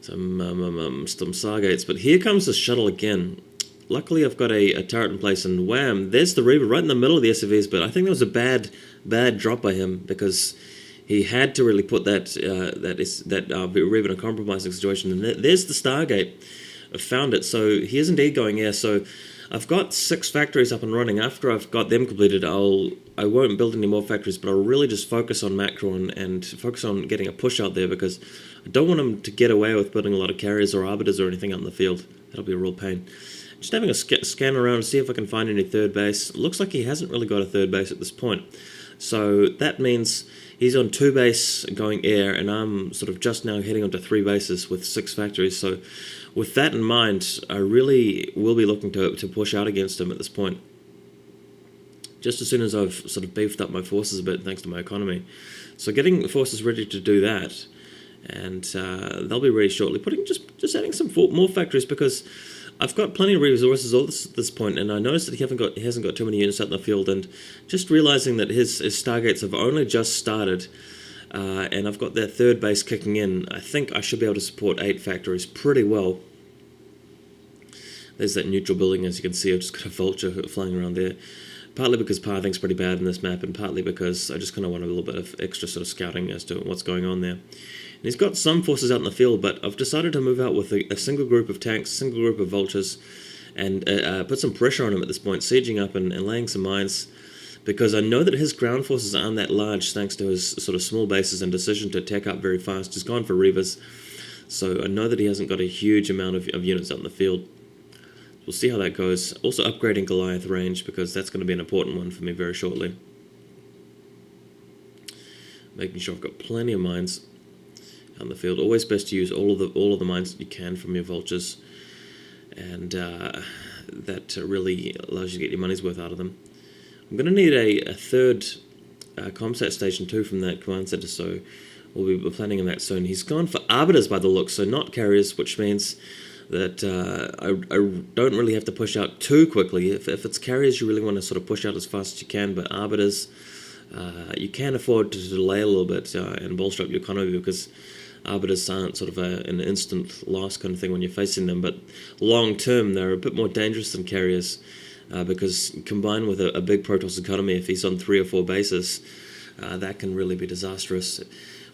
some Stargates. But here comes the shuttle again. Luckily, I've got a turret in place, and wham, there's the Reaver right in the middle of the SCVs. But I think that was a bad drop by him, because he had to really put that Reaver in a compromising situation. And there's the Stargate. I found it. So he is indeed going air. So I've got 6 factories up and running. After I've got them completed, I won't build any more factories, but I'll really just focus on macro and focus on getting a push out there, because I don't want him to get away with building a lot of carriers or arbiters or anything out in the field. That'll be a real pain. Just having a scan around to see if I can find any third base. It looks like he hasn't really got a third base at this point. So that means he's on 2 base going air, and I'm sort of just now heading onto 3 bases with 6 factories. So with that in mind, I really will be looking to push out against him at this point. Just as soon as I've sort of beefed up my forces a bit, thanks to my economy. So getting the forces ready to do that, and they'll be ready shortly. Just adding some more factories, because I've got plenty of resources at this point, and I noticed that he hasn't got too many units out in the field, and just realizing that his Stargates have only just started, and I've got that third base kicking in, I think I should be able to support 8 factories pretty well. There's that neutral building, as you can see. I've just got a vulture flying around there. Partly because pathing's pretty bad in this map, and partly because I just kind of want a little bit of extra sort of scouting as to what's going on there. And he's got some forces out in the field, but I've decided to move out with a single group of tanks, a single group of vultures, and put some pressure on him at this point, sieging up and laying some mines, because I know that his ground forces aren't that large thanks to his sort of small bases and decision to attack up very fast. He's gone for Reavers, so I know that he hasn't got a huge amount of units out in the field. We'll see how that goes. Also upgrading Goliath range, because that's going to be an important one for me very shortly. Making sure I've got plenty of mines out in the field. Always best to use all of the mines that you can from your vultures, and that really allows you to get your money's worth out of them. I'm going to need a third comsat station too from that command center, so we'll be planning on that soon. He's gone for arbiters by the looks, so not carriers, which means that I don't really have to push out too quickly. If it's carriers, you really want to sort of push out as fast as you can, but arbiters, you can afford to delay a little bit and bolster up your economy, because arbiters aren't sort of an instant loss kind of thing when you're facing them, but long term they're a bit more dangerous than carriers, because combined with a big Protoss economy, if he's on 3 or 4 bases, that can really be disastrous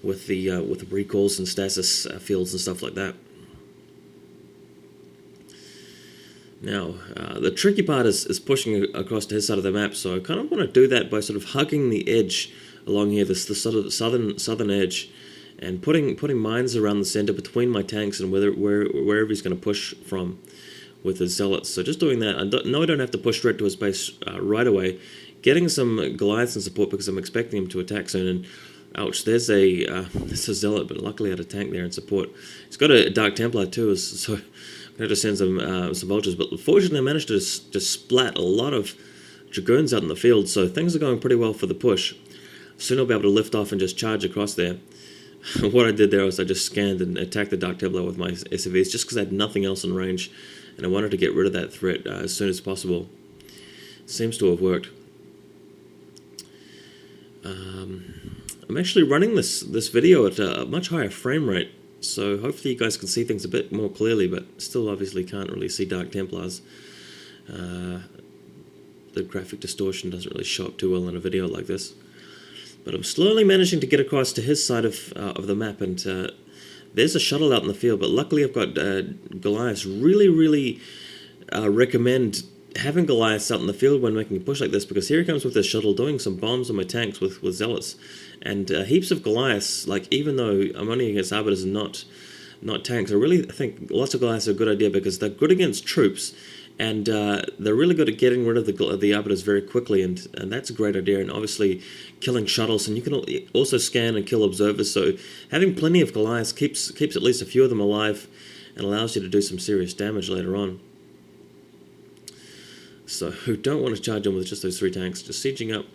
with the recalls and stasis fields and stuff like that. Now, the tricky part is pushing across to his side of the map, so I kind of want to do that by sort of hugging the edge along here, the sort of southern edge, and putting mines around the center between my tanks and wherever he's going to push from with his zealots. So just doing that, I don't have to push straight to his base right away. Getting some Goliaths in support, because I'm expecting him to attack soon. And ouch, there's a zealot, but luckily I had a tank there in support. He's got a Dark Templar too, so I'm going to send some vultures, but fortunately I managed to just splat a lot of dragoons out in the field, so things are going pretty well for the push. Soon I'll be able to lift off and just charge across there. What I did there was I just scanned and attacked the Dark Templar with my SCVs, just because I had nothing else in range, and I wanted to get rid of that threat as soon as possible. Seems to have worked. I'm actually running this video at a much higher frame rate, so hopefully you guys can see things a bit more clearly, but still obviously can't really see Dark Templars. The graphic distortion doesn't really show up too well in a video like this. But I'm slowly managing to get across to his side of the map, and there's a shuttle out in the field, but luckily I've got Goliaths. Really recommend having Goliaths out in the field when making a push like this, because here he comes with this shuttle doing some bombs on my tanks with zealots, and heaps of Goliaths. Like, even though I'm only against arbiters and not tanks, I really think lots of Goliaths are a good idea, because they're good against troops, and they're really good at getting rid of the arbiters very quickly, and that's a great idea. And obviously killing shuttles, and you can also scan and kill observers, so having plenty of Goliaths keeps at least a few of them alive and allows you to do some serious damage later on. So who don't want to charge in with just those 3 tanks, just sieging up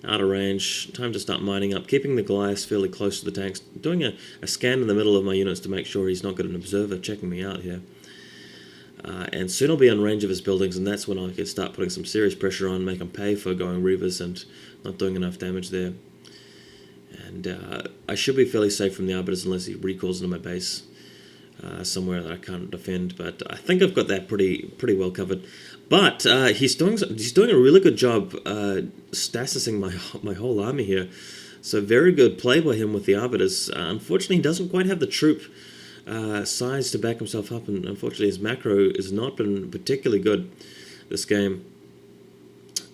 out of range. Time to start mining up, keeping the Goliaths fairly close to the tanks, doing a scan in the middle of my units to make sure he's not got an observer checking me out here. And soon I'll be on range of his buildings, and that's when I can start putting some serious pressure on, make him pay for going Reavers and not doing enough damage there. And I should be fairly safe from the arbiters unless he recalls into my base. somewhere that I can't defend, but I think I've got that pretty well covered. But he's doing a really good job stasising my whole army here. So very good play by him with the arbiters. Unfortunately, he doesn't quite have the troop size to back himself up, and unfortunately his macro has not been particularly good this game.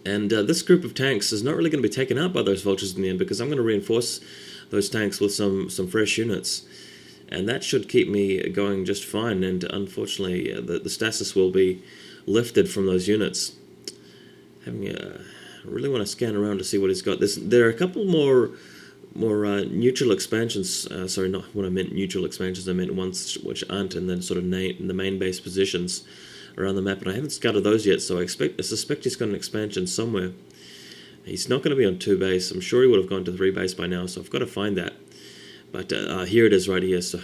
And this group of tanks is not really going to be taken out by those vultures in the end, because I'm going to reinforce those tanks with some fresh units. And that should keep me going just fine, and unfortunately the stasis will be lifted from those units. I really want to scan around to see what he's got. There are a couple more neutral expansions. Sorry, not when I meant neutral expansions, I meant ones which aren't in the sort of in the main base positions around the map, and I haven't scouted those yet, so I suspect he's got an expansion somewhere. He's not going to be on 2 base. I'm sure he would have gone to 3 base by now, so I've got to find that. But here it is right here. So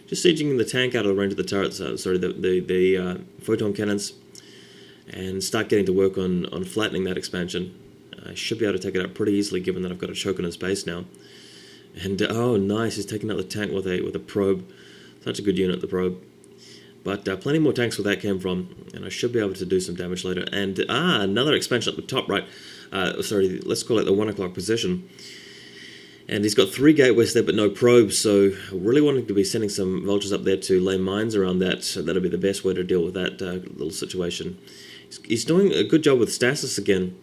just sieging the tank out of the range of the turrets, the photon cannons, and start getting to work on flattening that expansion. I should be able to take it out pretty easily, given that I've got a choke on his base now. And oh, nice! He's taking out the tank with a probe. Such a good unit, the probe. But plenty more tanks where that came from, and I should be able to do some damage later. And another expansion at the top right. Sorry, let's call it the 1 o'clock position. And he's got 3 gateways there, but no probes, so really wanting to be sending some vultures up there to lay mines around that. So that'll be the best way to deal with that little situation. He's doing a good job with stasis again,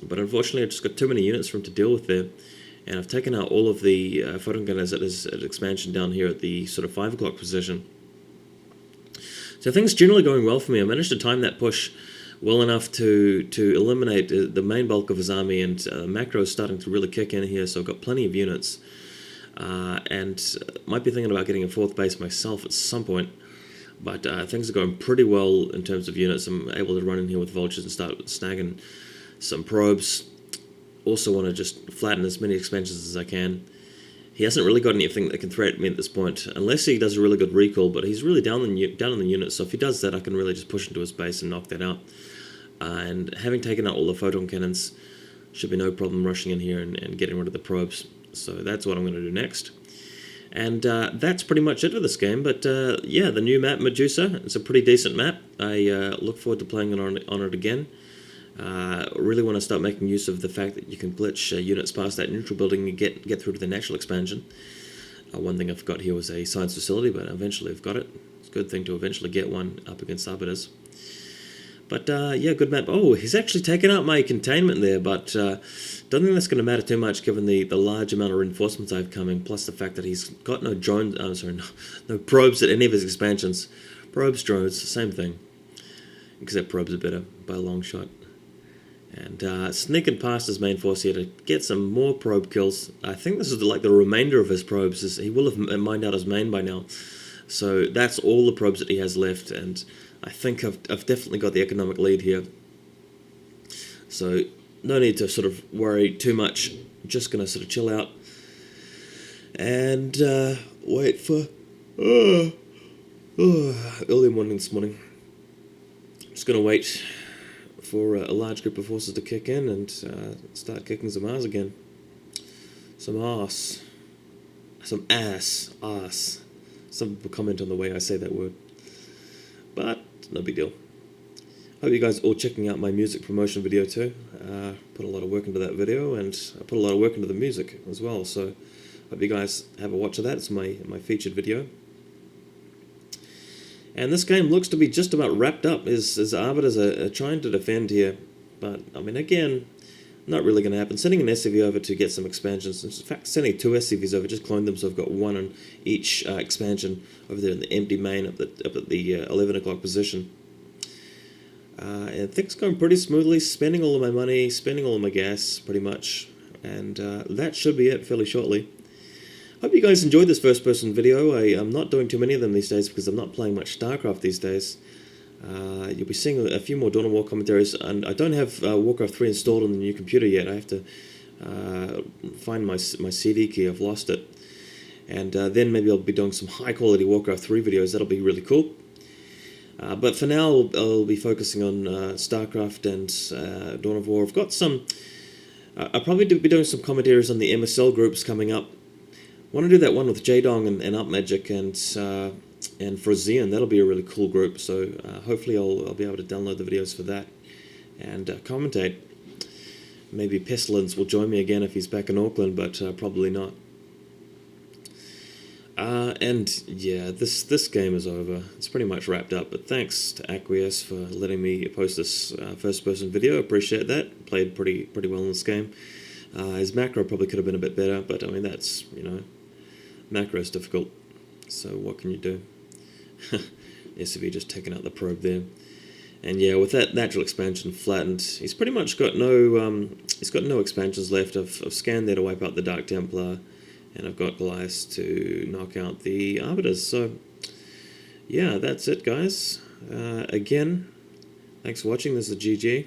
but unfortunately I've just got too many units for him to deal with there. And I've taken out all of the photon gunners at his expansion down here at the sort of 5 o'clock position. So things generally going well for me. I managed to time that push well enough to eliminate the main bulk of his army, and macro is starting to really kick in here, so I've got plenty of units. And might be thinking about getting a 4th base myself at some point, but things are going pretty well in terms of units. I'm able to run in here with vultures and start snagging some probes. Also want to just flatten as many expansions as I can. He hasn't really got anything that can threaten me at this point, unless he does a really good recall, but he's really down in the unit, so if he does that, I can really just push into his base and knock that out. And having taken out all the photon cannons, should be no problem rushing in here and getting rid of the probes. So that's what I'm going to do next. And that's pretty much it for this game, but yeah, the new map, Medusa, it's a pretty decent map. I look forward to playing on it again. Really want to start making use of the fact that you can glitch units past that neutral building and get through to the natural expansion. One thing I forgot here was a science facility, but eventually I've got it. It's a good thing to eventually get one up against arbiters. But yeah, good map. Oh, he's actually taken out my containment there, but don't think that's going to matter too much given the large amount of reinforcements I have coming, plus the fact that he's got no drones. No probes at any of his expansions. Probes, drones, same thing, except probes are better by a long shot. And sneaking past his main force here to get some more probe kills. I think this is like the remainder of his probes. He will have mined out his main by now. So that's all the probes that he has left, and I think I've definitely got the economic lead here. So no need to sort of worry too much. I'm just going to sort of chill out and wait for early morning this morning. Just going to wait for a large group of forces to kick in and start kicking some ass again. Some ass. Some ass. Some people comment on the way I say that word. But no big deal. Hope you guys are all checking out my music promotion video too. Put a lot of work into that video, and I put a lot of work into the music as well. So hope you guys have a watch of that. It's my featured video. And this game looks to be just about wrapped up. His arbiters are trying to defend here. But, I mean, again, not really going to happen. Sending an SCV over to get some expansions. In fact, sending 2 SCVs over, just cloned them so I've got 1 on each expansion over there in the empty main up at the 11 o'clock position. And things going pretty smoothly. Spending all of my money, spending all of my gas, pretty much. And that should be it fairly shortly. Hope you guys enjoyed this first-person video. I'm not doing too many of them these days because I'm not playing much StarCraft these days. You'll be seeing a few more Dawn of War commentaries, and I don't have Warcraft 3 installed on the new computer yet. I have to find my CD key. I've lost it. And then maybe I'll be doing some high-quality Warcraft 3 videos. That'll be really cool. But for now, I'll be focusing on StarCraft and Dawn of War. I've got some... I'll probably be doing some commentaries on the MSL groups coming up. I want to do that one with Jdong and Up Magic, and and for Xeon, that'll be a really cool group. So hopefully I'll be able to download the videos for that and commentate. Maybe Pestilence will join me again if he's back in Auckland, but probably not. And yeah, this game is over. It's pretty much wrapped up, but thanks to Acquiesce for letting me post this first-person video. Appreciate that. Played pretty well in this game. His macro probably could have been a bit better, but I mean, that's, you know, macro is difficult, so what can you do? SCV just taking out the probe there. And yeah, with that natural expansion flattened, he's pretty much got no expansions left. I've scanned there to wipe out the Dark Templar, and I've got Goliath to knock out the Arbiters. So yeah, that's it, guys. Again, thanks for watching. This is GG,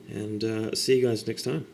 and see you guys next time.